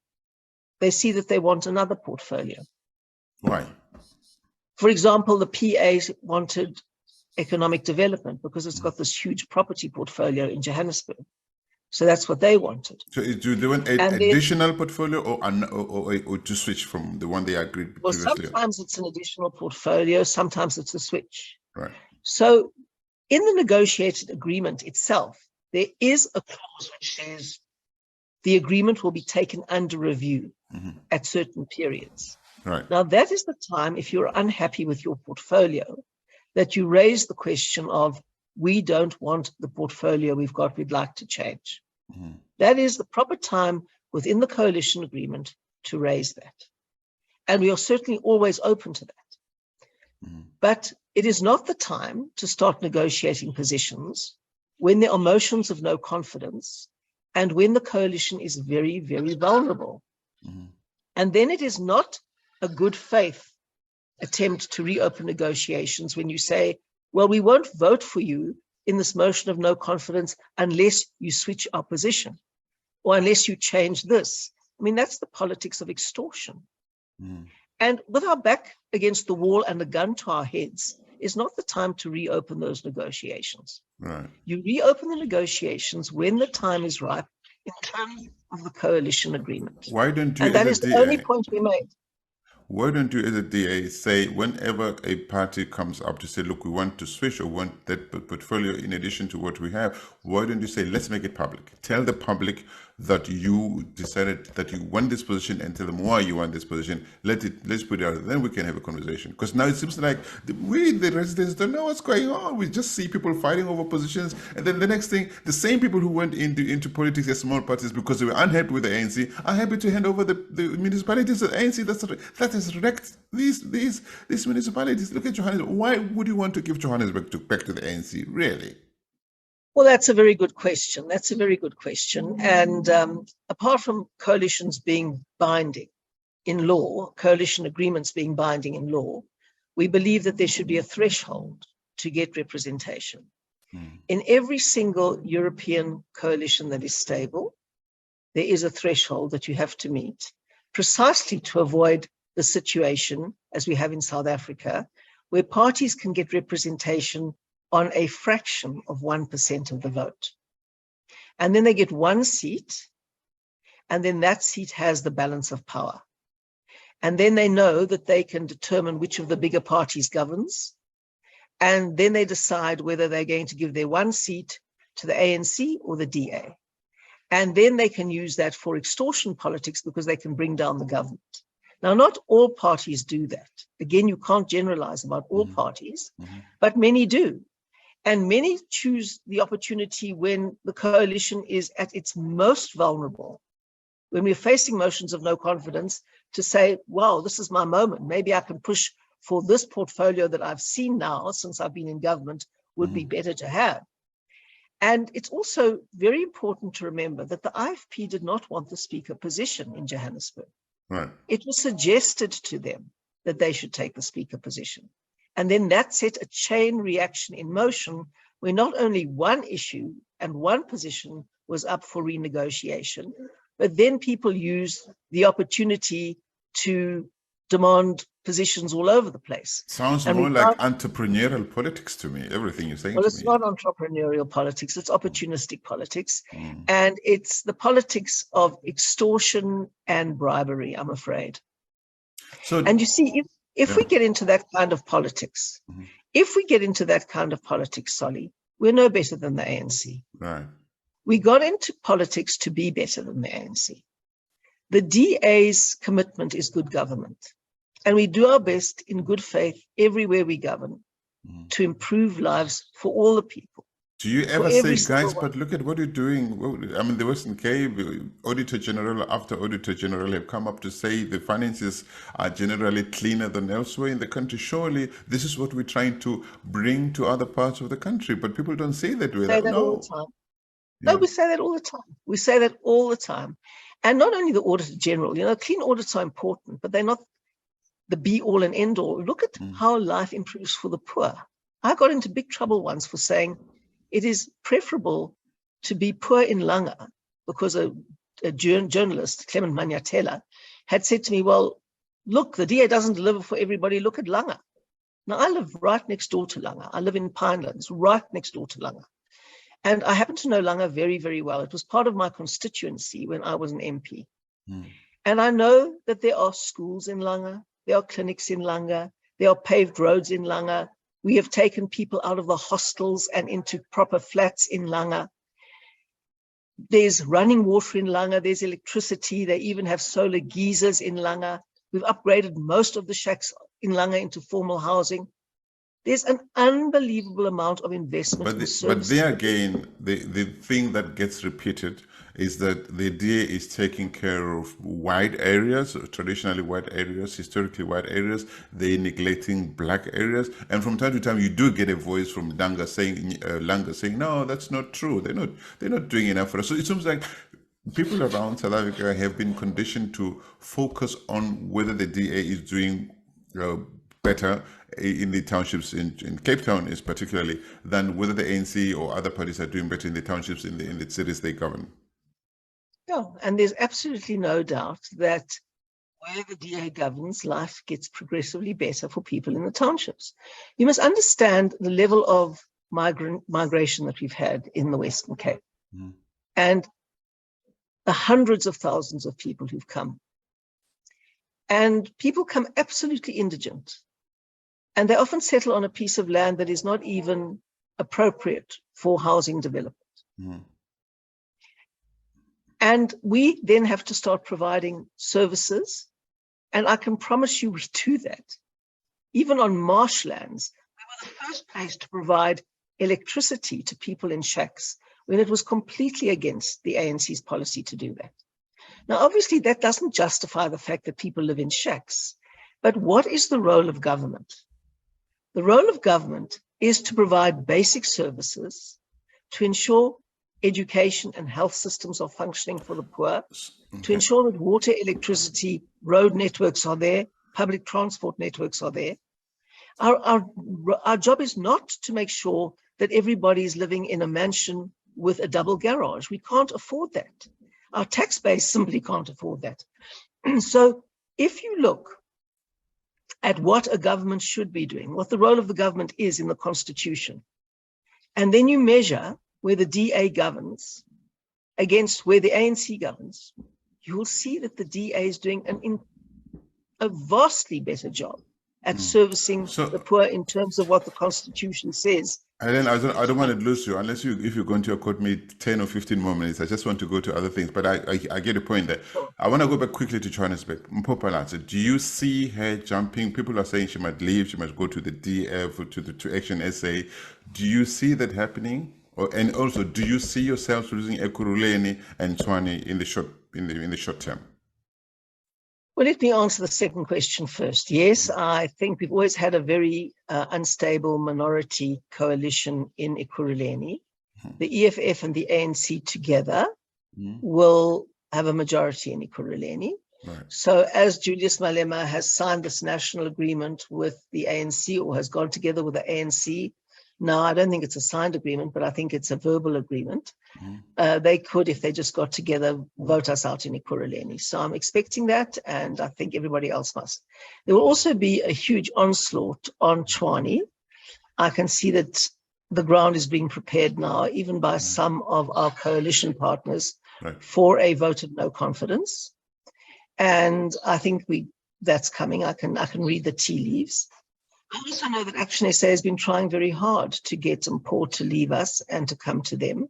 They see that they want another portfolio. Why? For example, the PAs wanted economic development because it's got this huge property portfolio in Johannesburg. So that's what they wanted. So do they want an additional portfolio or to switch from the one they agreed previously? Well, sometimes it's an additional portfolio, sometimes it's a switch. Right. So in the negotiated agreement itself, there is a clause which says the agreement will be taken under review at certain periods. Right. Now, that is the time, if you're unhappy with your portfolio, that you raise the question of, we don't want the portfolio we've got, we'd like to change. That is the proper time within the coalition agreement to raise that. And we are certainly always open to that. But it is not the time to start negotiating positions when there are motions of no confidence and when the coalition is very, very vulnerable. And then it is not a good faith attempt to reopen negotiations when you say, well, we won't vote for you in this motion of no confidence unless you switch our position or unless you change this. I mean, that's the politics of extortion. And with our back against the wall and a gun to our heads is not the time to reopen those negotiations. Right. You reopen the negotiations when the time is ripe in terms of the coalition agreement. Why don't you, and that is the only point we made. Why don't you, as a DA, say whenever a party comes up to say, look, we want to switch or want that portfolio in addition to what we have, why don't you say, let's make it public? Tell the public that you decided that you want this position and tell them why you want this position. Let's put it out. Then we can have a conversation. Because now it seems like we, the residents, don't know what's going on. We just see people fighting over positions. And then the next thing, the same people who went into politics as small parties because they were unhappy with the ANC are happy to hand over the municipalities to the ANC. That has wrecked these municipalities. Look at Johannesburg. Why would you want to give Johannesburg back to the ANC, really? Well, that's a very good question. That's a very good question. And apart from coalitions being binding in law, coalition agreements being binding in law, we believe that there should be a threshold to get representation. In every single European coalition that is stable, there is a threshold that you have to meet, precisely to avoid the situation, as we have in South Africa, where parties can get representation on a fraction of 1% of the vote. And then they get one seat, and then that seat has the balance of power. And then they know that they can determine which of the bigger parties governs. And then they decide whether they're going to give their one seat to the ANC or the DA. And then they can use that for extortion politics because they can bring down the government. Now, not all parties do that. Again, you can't generalize about all parties, but many do. And many choose the opportunity when the coalition is at its most vulnerable, when we're facing motions of no confidence, to say, wow, this is my moment. Maybe I can push for this portfolio that I've seen now since I've been in government would be better to have. And it's also very important to remember that the IFP did not want the speaker position in Johannesburg. Right. It was suggested to them that they should take the speaker position. And then that set a chain reaction in motion where not only one issue and one position was up for renegotiation, but then people used the opportunity to demand positions all over the place. Sounds more like entrepreneurial politics to me, everything you're saying to me. Well, it's not entrepreneurial politics, it's opportunistic politics. And it's the politics of extortion and bribery, I'm afraid. And you see, if we get into that kind of politics, Solly, we're no better than the ANC. Right. We got into politics to be better than the ANC. The DA's commitment is good government. And we do our best in good faith everywhere we govern to improve lives for all the people. Do you ever say, guys, but look at what you're doing? I mean, the Western Cape, Auditor General after Auditor General have come up to say the finances are generally cleaner than elsewhere in the country. Surely this is what we're trying to bring to other parts of the country, but people don't say that way. All the time. No, we say that all the time. We say that all the time. And not only the Auditor General, clean audits are important, but they're not the be all and end all. Look at how life improves for the poor. I got into big trouble once for saying it is preferable to be poor in Langa because a journalist, Clement Manyatela, had said to me, well, look, the DA doesn't deliver for everybody. Look at Langa. Now, I live right next door to Langa. I live in Pinelands, right next door to Langa. And I happen to know Langa very, very well. It was part of my constituency when I was an MP. And I know that there are schools in Langa, there are clinics in Langa, there are paved roads in Langa. We have taken people out of the hostels and into proper flats in Langa. There's running water in Langa, there's electricity, they even have solar geysers in Langa. We've upgraded most of the shacks in Langa into formal housing. There's an unbelievable amount of investment. But there again, the thing that gets repeated is that the DA is taking care of white areas, traditionally white areas, historically white areas. They're neglecting black areas. And from time to time, you do get a voice from Langa saying, no, that's not true. They're not doing enough for us. So it seems like people around South Africa have been conditioned to focus on whether the DA is doing better in the townships in Cape Town is particularly than whether the ANC or other parties are doing better in the townships in the cities they govern. Yeah, and there's absolutely no doubt that where the DA governs, life gets progressively better for people in the townships. You must understand the level of migration that we've had in the Western Cape and the hundreds of thousands of people who've come. And people come absolutely indigent. And they often settle on a piece of land that is not even appropriate for housing development. And we then have to start providing services. And I can promise you we do that. Even on marshlands, we were the first place to provide electricity to people in shacks when it was completely against the ANC's policy to do that. Now, obviously, that doesn't justify the fact that people live in shacks. But what is the role of government? The role of government is to provide basic services to ensure education and health systems are functioning for the poor, to ensure that water, electricity, road networks are there, public transport networks are there. Our job is not to make sure that everybody is living in a mansion with a double garage. We can't afford that. Our tax base simply can't afford that. So if you look at what a government should be doing, what the role of the government is in the Constitution, and then you measure where the DA governs against where the ANC governs, you will see that the DA is doing a vastly better job at servicing the poor in terms of what the Constitution says. Helen, I don't want to lose you unless if you're going to quote me 10 or 15 more minutes. I just want to go to other things, but I get a point there. I want to go back quickly to Johannesburg. Mpho Phalatse, do you see her jumping? People are saying she might leave, she must go to the DF or to Action SA. Do you see that happening? And also, do you see yourself losing Ekurhuleni and Tshwane in the short in the short term? Well, let me answer the second question first. Yes, I think we've always had a very unstable minority coalition in Ekurhuleni. The EFF and the ANC together will have a majority in Ekurhuleni. Right. So as Julius Malema has signed this national agreement with the ANC, or has gone together with the ANC, now I don't think it's a signed agreement, but I think it's a verbal agreement. They could, if they just got together, vote us out in Ekurhuleni. So I'm expecting that, and I think everybody else must. There will also be a huge onslaught on Tshwane. I can see that the ground is being prepared now, even by some of our coalition partners, for a vote of no confidence. And I think that's coming. I can read the tea leaves. I also know that Action SA has been trying very hard to get Mpho to leave us and to come to them.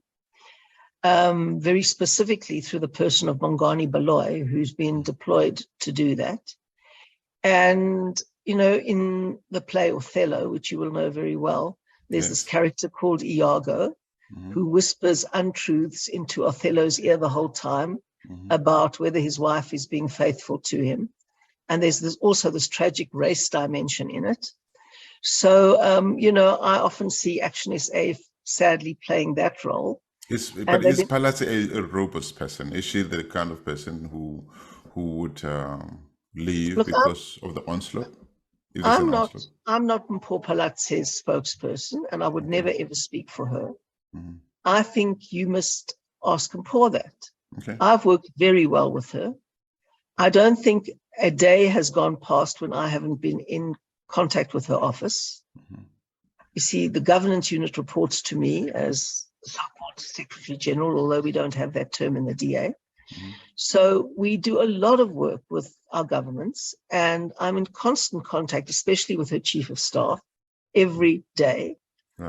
Very specifically through the person of Bongani Baloyi, who's been deployed to do that. And, you know, in the play Othello, which you will know very well, there's this character called Iago, who whispers untruths into Othello's ear the whole time about whether his wife is being faithful to him. And there's also this tragic race dimension in it. So, you know, I often see Action SA sadly playing that role. Is Phalatse a robust person? Is she the kind of person who would leave because of the onslaught? I'm not Mpho Phalatse's spokesperson, and I would never ever speak for her. I think you must ask Mpho that. I've worked very well with her. I don't think a day has gone past when I haven't been in contact with her office. You see, the governance unit reports to me as so-called Secretary General, although we don't have that term in the DA. So we do a lot of work with our governments, and I'm in constant contact, especially with her Chief of Staff, every day.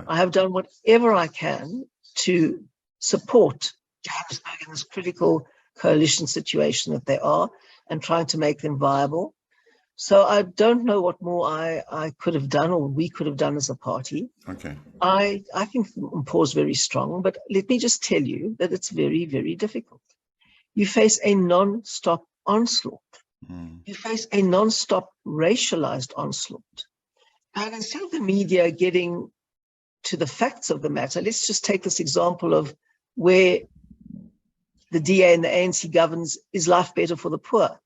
I have done whatever I can to support Johannesburg in this critical coalition situation that they are, and trying to make them viable. So I don't know what more I could have done, or we could have done as a party. I think Mpho is very strong, but let me just tell you that it's very, very difficult. You face a non-stop onslaught. You face a non-stop racialized onslaught. And instead of the media getting to the facts of the matter, let's just take this example of where the DA and the ANC governs, is life better for the poor?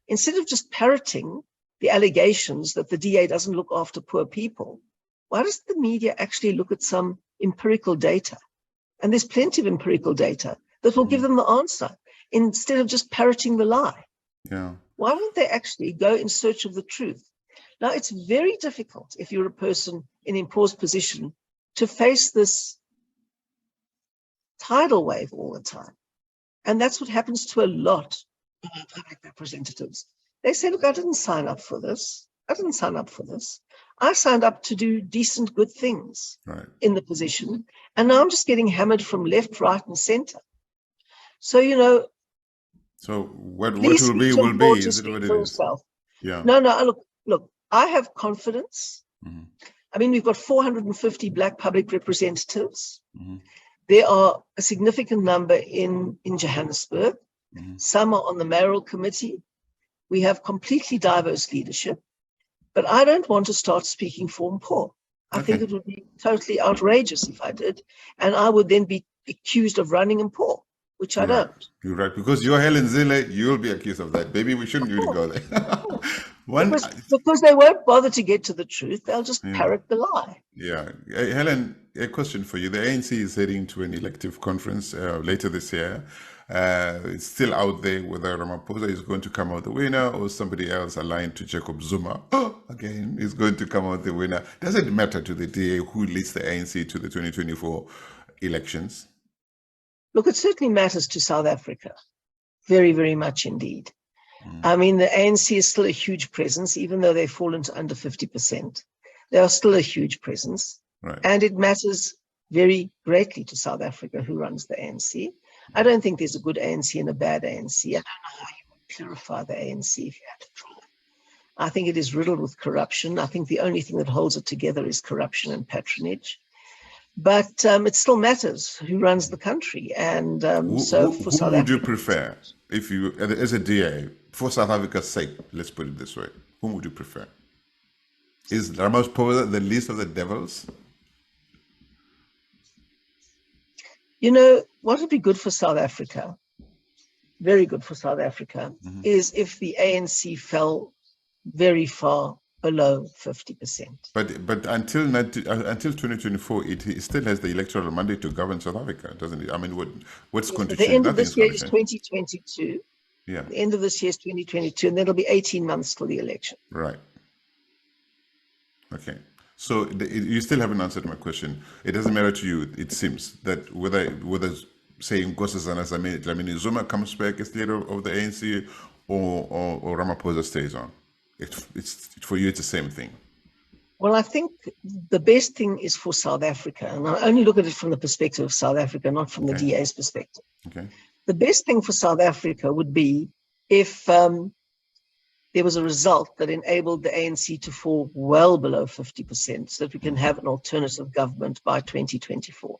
Instead of just parroting the allegations that the DA doesn't look after poor people, why does the media actually look at some empirical data? And there's plenty of empirical data that will give them the answer, instead of just parroting the lie. Why won't they actually go in search of the truth? Now, it's very difficult if you're a person in Mpho's position to face this tidal wave all the time. And that's what happens to a lot of our public representatives. They say, look, I didn't sign up for this. I didn't sign up for this. I signed up to do decent, good things in the position. And now I'm just getting hammered from left, right, and center. So, you know. So what will be, is it what it is? No, look, I have confidence. I mean, we've got 450 Black public representatives. There are a significant number in Johannesburg. Some are on the mayoral committee. We have completely diverse leadership. But I don't want to start speaking for Mpho. I think it would be totally outrageous if I did. And I would then be accused of running Mpho, which I don't. You're right. Because you're Helen Zille, you'll be accused of that. Maybe we shouldn't really go there. Because they won't bother to get to the truth. They'll just parrot the lie. Helen, a question for you. The ANC is heading to an elective conference later this year. It's still out there whether Ramaphosa is going to come out the winner or somebody else aligned to Jacob Zuma, again, is going to come out the winner. Does it matter to the DA who leads the ANC to the 2024 elections? Look, it certainly matters to South Africa. Very, very much indeed. I mean, the ANC is still a huge presence, even though they've fallen to under 50%. They are still a huge presence. And it matters very greatly to South Africa who runs the ANC. I don't think there's a good ANC and a bad ANC. I don't know how you would purify the ANC if you had to try. I think it is riddled with corruption. I think the only thing that holds it together is corruption and patronage. But it still matters who runs the country. And who would you prefer? if you, as a DA, for South Africa's sake, let's put it this way, whom would you prefer? Is Ramaphosa the least of the devils? You know, what would be good for South Africa, very good for South Africa, is if the ANC fell very far below 50%. But until 2024, it still has the electoral mandate to govern South Africa, doesn't it? I mean, what's going to change? The end of this year is 2022. Yeah. The end of this year is 2022, and then it'll be 18 months till the election. Right. Okay. So you still haven't answered my question. It doesn't matter to you, it seems, that whether say Nkosazana Dlamini Zuma comes back as leader of the ANC or Ramaphosa stays on. It's for you, it's the same thing. Well, I think the best thing is for South Africa, and I only look at it from the perspective of South Africa, not from the DA's perspective. Okay. The best thing for South Africa would be if there was a result that enabled the ANC to fall well below 50%, so that we can have an alternative government by 2024.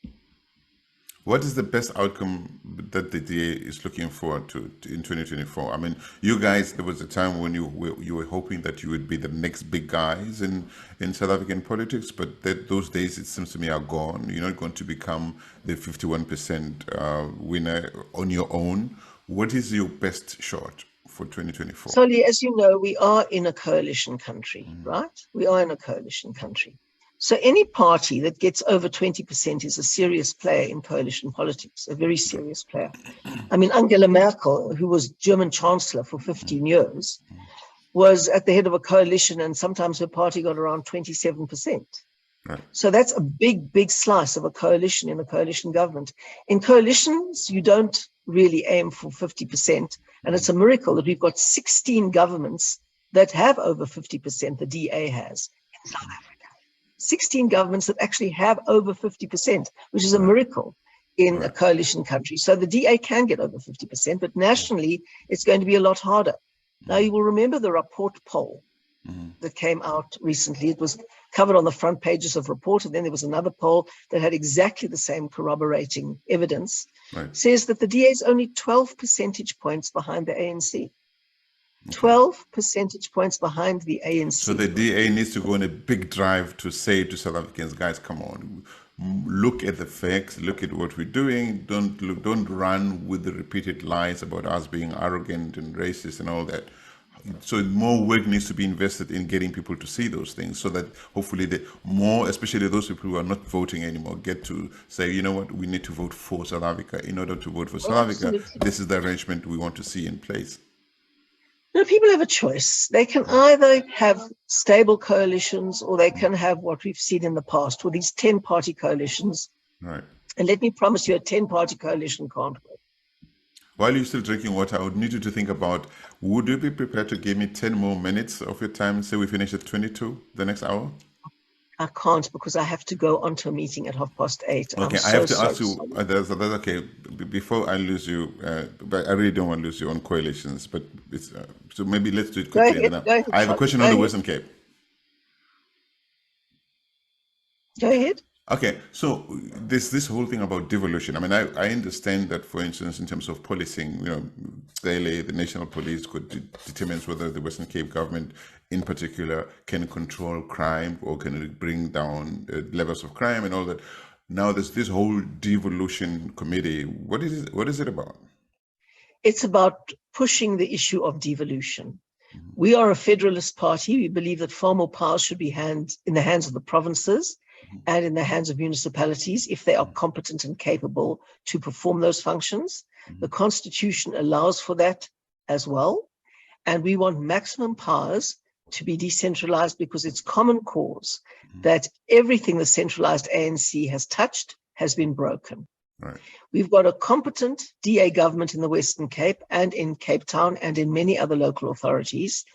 What is the best outcome that the DA is looking forward to in 2024? I mean, you guys, there was a time when you were hoping that you would be the next big guys in South African politics, but those days, it seems to me, are gone. You're not going to become the 51% winner on your own. What is your best shot for 2024? Solly, as you know, we are in a coalition country, right? We are in a coalition country. So any party that gets over 20% is a serious player in coalition politics, a very serious player. I mean, Angela Merkel, who was German chancellor for 15 years, was at the head of a coalition, and sometimes her party got around 27%. Right. So that's a big, big slice of a coalition in a coalition government. In coalitions, you don't really aim for 50%. And it's a miracle that we've got 16 governments that have over 50%, the DA has, in South Africa. 16 governments that actually have over 50%, which is a miracle in a coalition country. So the DA can get over 50%, but nationally, it's going to be a lot harder. Now, you will remember the Rapport poll that came out recently. It was covered on the front pages of Rapport, and then there was another poll that had exactly the same corroborating evidence. Right. Says that the DA is only 12 percentage points behind the ANC. 12 percentage points behind the ANC. So the DA needs to go on a big drive to say to South Africans, guys, come on, look at the facts, look at what we're doing. Don't run with the repeated lies about us being arrogant and racist and all that. So more work needs to be invested in getting people to see those things, so that hopefully especially those people who are not voting anymore, get to say, you know what, we need to vote for South Africa. In order to vote for South Africa, this is the arrangement we want to see in place. No, people have a choice. They can either have stable coalitions, or they can have what we've seen in the past with these 10-party coalitions. Right. And let me promise you, a 10-party coalition can't work. While you're still drinking water, I would need you to think about, would you be prepared to give me 10 more minutes of your time? Say we finish at 22, the next hour? I can't, because I have to go onto a meeting at 8:30. Okay, I have to ask you, that's okay, before I lose you, but I really don't want to lose you on coalitions, but it's, so maybe let's do it quickly. Go ahead, I have a question on the Western Cape. Go ahead. Okay, so this whole thing about devolution, I mean, I understand that, for instance, in terms of policing, you know, daily, the national police could determine whether the Western Cape government in particular can control crime or can bring down levels of crime and all that. Now there's this whole devolution committee. What is it about? It's about pushing the issue of devolution. We are a federalist party. We believe that far more powers should be in the hands of the provinces and in the hands of municipalities if they are competent and capable to perform those functions. The Constitution allows for that as well. And we want maximum powers to be decentralized, because it's common cause that everything the centralized ANC has touched has been broken. Right. We've got a competent DA government in the Western Cape and in Cape Town and in many other local authorities,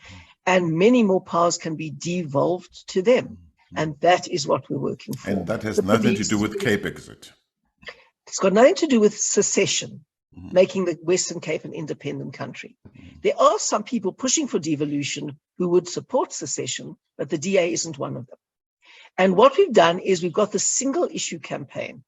and many more powers can be devolved to them. And that is what we're working for. And that has nothing to do with Cape Exit. It's got nothing to do with secession, making the Western Cape an independent country. There are some people pushing for devolution who would support secession, but the DA isn't one of them. And what we've done is we've got the single issue campaign.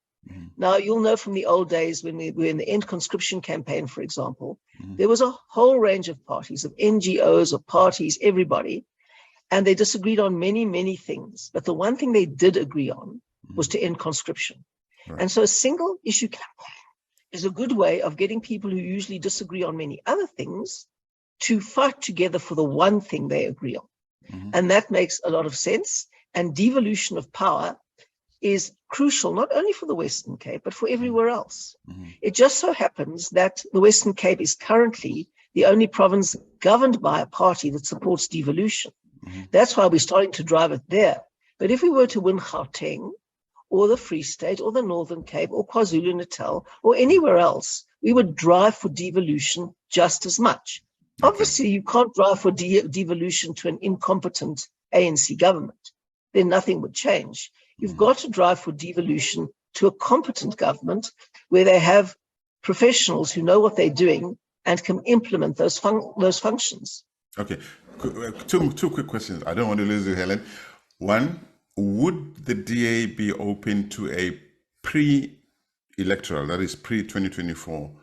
Now, you'll know from the old days when we were in the end conscription campaign, for example, there was a whole range of parties, of NGOs, of parties, everybody, and they disagreed on many, many things. But the one thing they did agree on was to end conscription. Right. And so a single issue campaign is a good way of getting people who usually disagree on many other things to fight together for the one thing they agree on. And that makes a lot of sense. And devolution of power is crucial, not only for the Western Cape, but for everywhere else. It just so happens that the Western Cape is currently the only province governed by a party that supports devolution. That's why we're starting to drive it there. But if we were to win Gauteng or the Free State or the Northern Cape or KwaZulu-Natal or anywhere else, we would drive for devolution just as much. Okay. Obviously, you can't drive for devolution to an incompetent ANC government. Then nothing would change. You've got to drive for devolution to a competent government where they have professionals who know what they're doing and can implement those functions. Okay, two quick questions. I don't want to lose you, Helen. One, would the DA be open to a pre-electoral, that is pre-2024,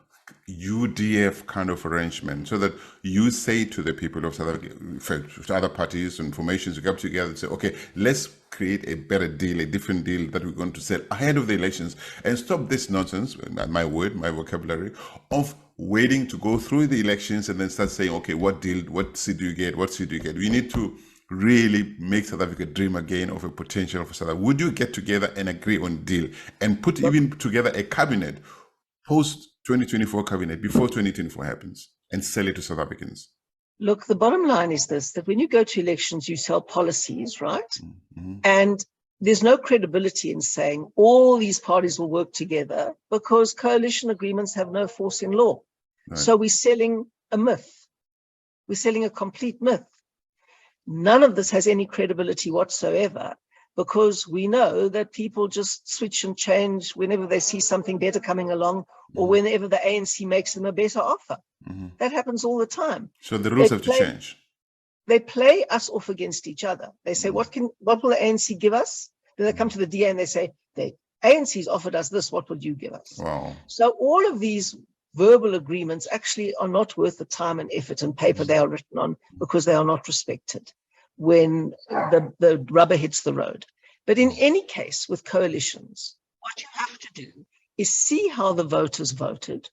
UDF kind of arrangement, so that you say to the people of South Africa, to other parties and formations, you come together and say, okay, let's create a better deal, a different deal that we're going to sell ahead of the elections, and stop this nonsense, my word, my vocabulary, of waiting to go through the elections and then start saying, okay, what deal, what seat do you get, what seat do you get? We need to really make South Africa dream again of a potential for South Africa. Would you get together and agree on a deal and put even together a cabinet, post-2024 cabinet, before 2024 happens, and sell it to South Africans? Look, the bottom line is this, that when you go to elections, you sell policies, right? And there's no credibility in saying all these parties will work together because coalition agreements have no force in law. Right. So we're selling a myth. We're selling a complete myth. None of this has any credibility whatsoever because we know that people just switch and change whenever they see something better coming along or whenever the ANC makes them a better offer. That happens all the time. So the rules have to change. They play us off against each other. They say, what will the ANC give us? Then they come to the DA and they say, the ANC's offered us this, what would you give us? Wow. So all of these verbal agreements actually are not worth the time and effort and paper they are written on because they are not respected when the rubber hits the road. But in any case, with coalitions, what you have to do is see how the voters voted,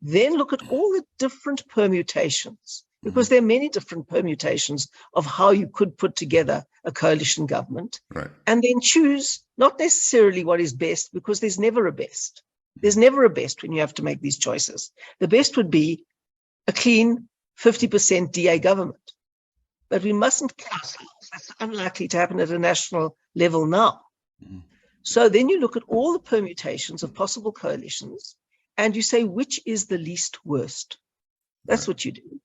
then look at all the different permutations, because there are many different permutations of how you could put together a coalition government, right, and then choose not necessarily what is best, because there's never a best. There's never a best when you have to make these choices. The best would be a clean 50% DA government. But we mustn't kill ourselves. That's unlikely to happen at a national level now. So then you look at all the permutations of possible coalitions and you say, which is the least worst? That's what you do.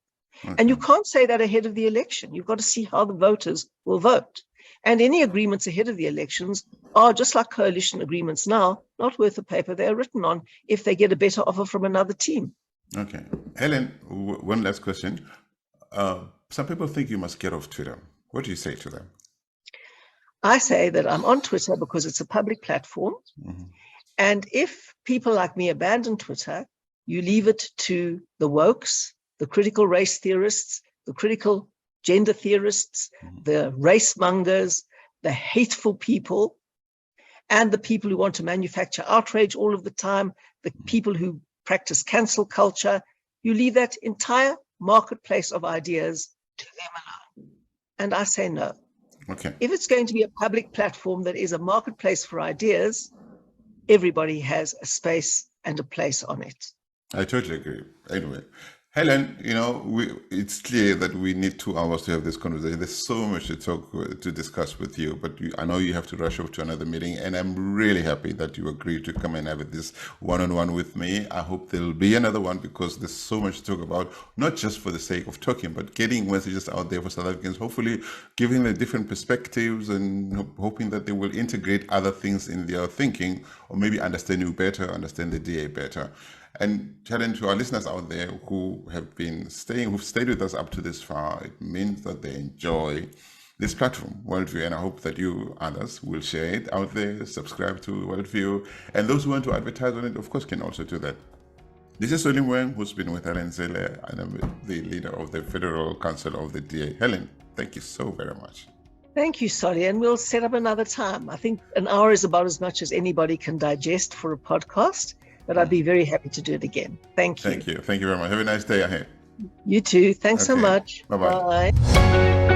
Okay. And you can't say that ahead of the election. You've got to see how the voters will vote. And any agreements ahead of the elections are, just like coalition agreements now, not worth the paper they're written on if they get a better offer from another team. Okay. Helen, one last question. Some people think you must get off Twitter. What do you say to them? I say that I'm on Twitter because it's a public platform. And if people like me abandon Twitter, you leave it to the wokes, the critical race theorists, the critical gender theorists, the race mongers, the hateful people, and the people who want to manufacture outrage all of the time, the people who practice cancel culture. You leave that entire marketplace of ideas to them alone. And I say no. Okay. If it's going to be a public platform that is a marketplace for ideas, everybody has a space and a place on it. I totally agree. Anyway, Helen, it's clear that we need 2 hours to have this conversation. There's so much to discuss with you, but I know you have to rush off to another meeting, and I'm really happy that you agreed to come and have this one-on-one with me. I hope there'll be another one because there's so much to talk about, not just for the sake of talking, but getting messages out there for South Africans, hopefully giving them different perspectives and hoping that they will integrate other things in their thinking, or maybe understand you better, understand the DA better. And Helen, to our listeners out there who have been who've stayed with us up to this far, it means that they enjoy this platform, WorldView, and I hope that you others will share it out there, subscribe to WorldView, and those who want to advertise on it, of course, can also do that. This is Solly Wang, who's been with Helen Zille, and I'm the leader of the Federal Council of the DA. Helen, thank you so very much. Thank you, Solly, and we'll set up another time. I think an hour is about as much as anybody can digest for a podcast, but I'd be very happy to do it again. Thank you. Thank you. Thank you very much. Have a nice day ahead. You too. Thanks so much. Bye-bye. Bye.